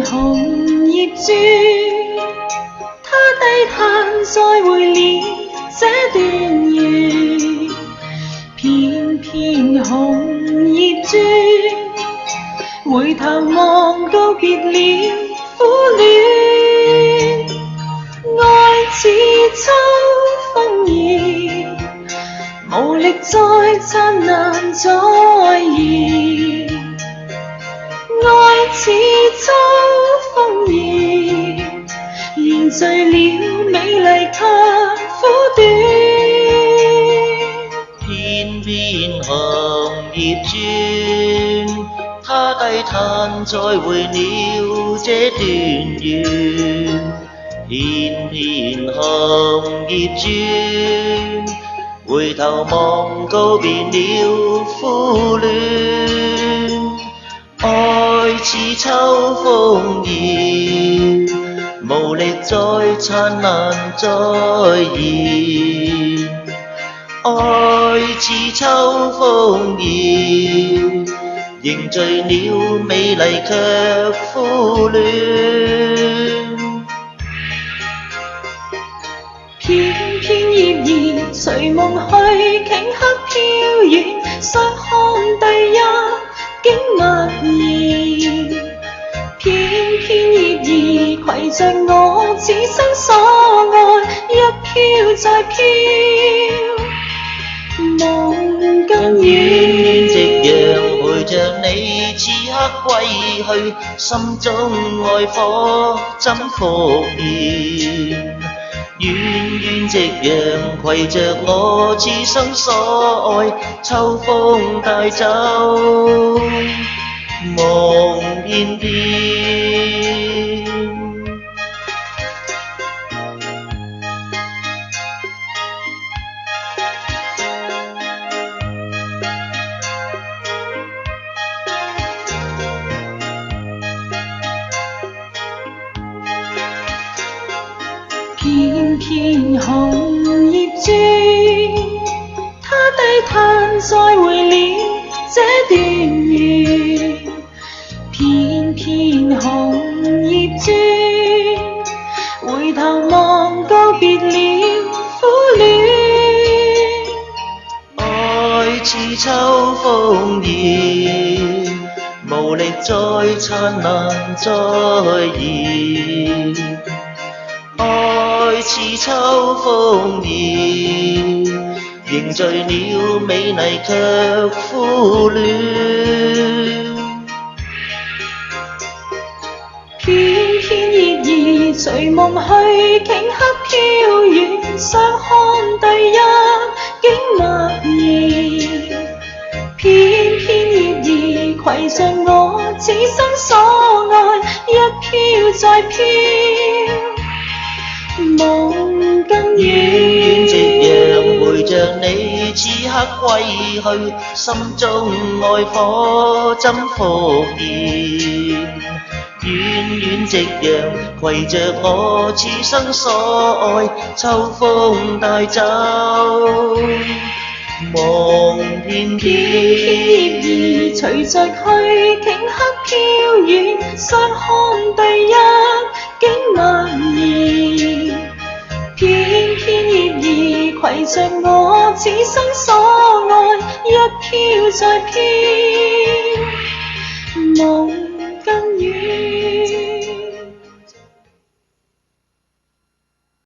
紅葉轉，他低嘆再會了這段緣。片片紅葉轉，回頭望告別了苦戀。愛似秋風兒，無力再燦爛再現。愛似秋風兒，燃醉了美麗卻苦短。片片紅葉轉，他低嘆再會了這段緣。片片紅葉轉，回頭望告別了苦戀。愛似秋風兒，無力再燦爛再現。愛似秋風兒，凝聚了美麗卻苦戀。片片葉兒隨夢去，頃刻飄遠，想看第一景默然。片片葉兒攜着我此生所愛，一飄再飄，夢更遠。夕陽陪着你此刻歸去，心中愛火怎復燃？遠遠夕陽攜着我此生所愛，秋風帶走夢片片。片片紅葉轉，他低嘆再會了這段緣。片片紅葉轉，回頭望告別了苦戀。愛似秋風兒，無力再燦爛再現。愛似秋風兒，凝聚了美麗卻苦戀。片片葉兒隨夢去，頃刻飄遠，想看第一景默然。片片葉兒攜着我此生所愛，一飄再飄，夢更遠。夕陽陪着你此刻歸去，心中愛火怎復燃？遠遠夕陽攜着我此生所愛，秋風帶走夢片片。片葉兒隨着去，頃刻飄遠，想看第一景默然。片片葉兒攜着我此生所愛，一飄再飄。